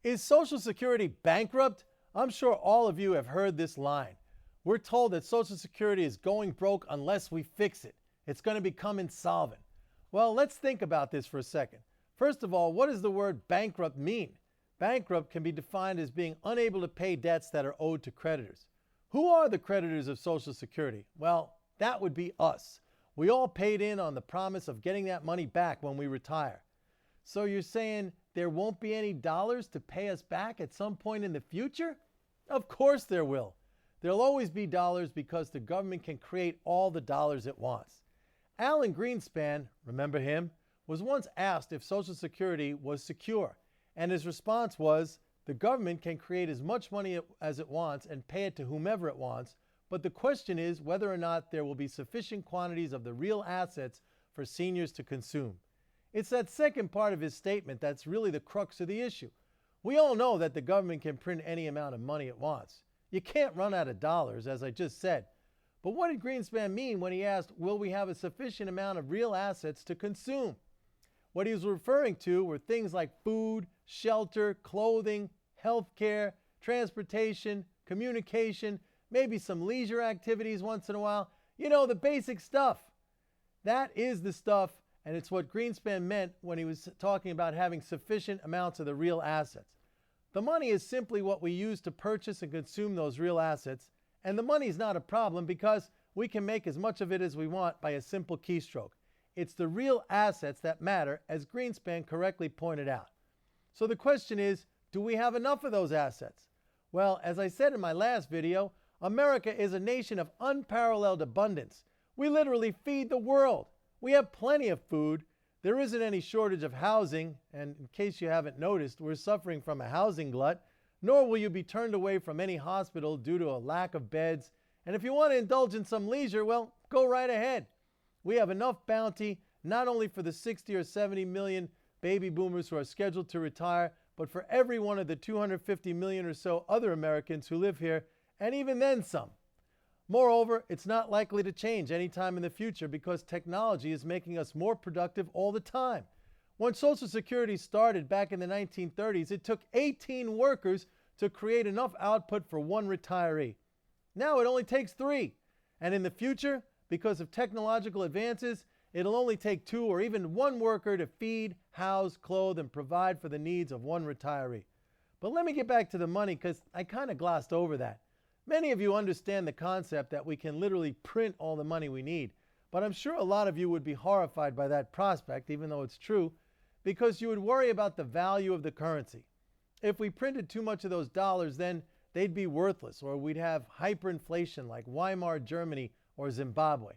Is Social Security bankrupt? I'm sure all of you have heard this line. We're told that Social Security is going broke unless we fix it. It's going to become insolvent. Well, let's think about this for a second. First of all, what does the word bankrupt mean? Bankrupt can be defined as being unable to pay debts that are owed to creditors. Who are the creditors of Social Security? Well, that would be us. We all paid in on the promise of getting that money back when we retire. So you're saying there won't be any dollars to pay us back at some point in the future? Of course there will. There'll always be dollars because the government can create all the dollars it wants. Alan Greenspan, remember him, was once asked if Social Security was secure, and his response was, the government can create as much money as it wants and pay it to whomever it wants, but the question is whether or not there will be sufficient quantities of the real assets for seniors to consume. It's that second part of his statement that's really the crux of the issue. We all know that the government can print any amount of money it wants. You can't run out of dollars, as I just said. But what did Greenspan mean when he asked, will we have a sufficient amount of real assets to consume? What he was referring to were things like food, shelter, clothing, healthcare, transportation, communication, maybe some leisure activities once in a while. You know, the basic stuff. That is the stuff, and it's what Greenspan meant when he was talking about having sufficient amounts of the real assets. The money is simply what we use to purchase and consume those real assets, and the money is not a problem because we can make as much of it as we want by a simple keystroke. It's the real assets that matter, as Greenspan correctly pointed out. So the question is, do we have enough of those assets? Well, as I said in my last video, America is a nation of unparalleled abundance. We literally feed the world. We have plenty of food. There isn't any shortage of housing, and in case you haven't noticed, we're suffering from a housing glut, nor will you be turned away from any hospital due to a lack of beds. And if you want to indulge in some leisure, well, go right ahead. We have enough bounty, not only for the 60 or 70 million baby boomers who are scheduled to retire, but for every one of the 250 million or so other Americans who live here, and even then some. Moreover, it's not likely to change anytime in the future because technology is making us more productive all the time. When Social Security started back in the 1930s, it took 18 workers to create enough output for one retiree. Now it only takes 3. And in the future, because of technological advances, it'll only take 2 or even 1 worker to feed, house, clothe, and provide for the needs of one retiree. But let me get back to the money because I kind of glossed over that. Many of you understand the concept that we can literally print all the money we need, but I'm sure a lot of you would be horrified by that prospect, even though it's true, because you would worry about the value of the currency. If we printed too much of those dollars, then they'd be worthless, or we'd have hyperinflation like Weimar Germany or Zimbabwe.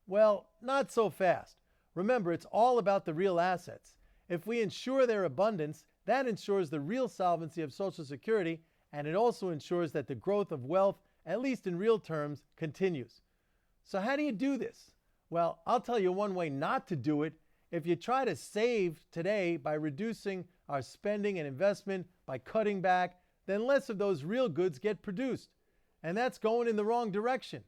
Well, not so fast. Remember, it's all about the real assets. If we ensure their abundance, that ensures the real solvency of Social Security, and it also ensures that the growth of wealth, at least in real terms, continues. So how do you do this? Well, I'll tell you one way not to do it. If you try to save today by reducing our spending and investment, by cutting back, then less of those real goods get produced. And that's going in the wrong direction.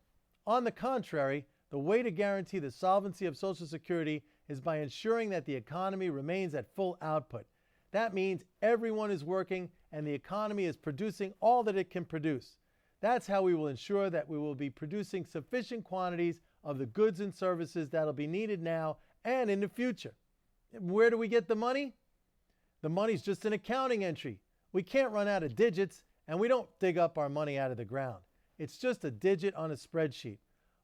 On the contrary, the way to guarantee the solvency of Social Security is by ensuring that the economy remains at full output. That means everyone is working and the economy is producing all that it can produce. That's how we will ensure that we will be producing sufficient quantities of the goods and services that will be needed now and in the future. Where do we get the money? The money's just an accounting entry. We can't run out of digits, and we don't dig up our money out of the ground. It's just a digit on a spreadsheet.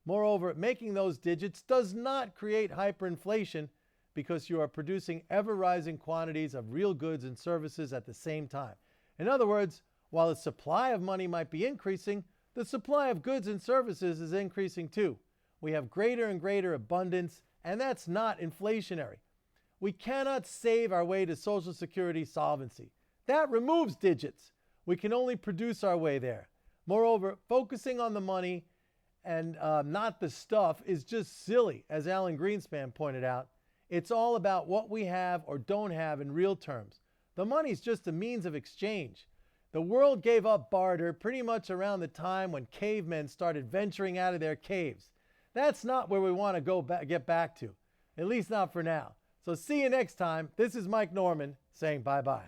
Moreover, making those digits does not create hyperinflation because you are producing ever-rising quantities of real goods and services at the same time. In other words, while the supply of money might be increasing, the supply of goods and services is increasing too. We have greater and greater abundance, and that's not inflationary. We cannot save our way to Social Security solvency. That removes digits. We can only produce our way there. Moreover, focusing on the money and not the stuff is just silly, as Alan Greenspan pointed out. It's all about what we have or don't have in real terms. The money's just a means of exchange. The world gave up barter pretty much around the time when cavemen started venturing out of their caves. That's not where we want to get back to, at least not for now. So see you next time. This is Mike Norman saying bye-bye.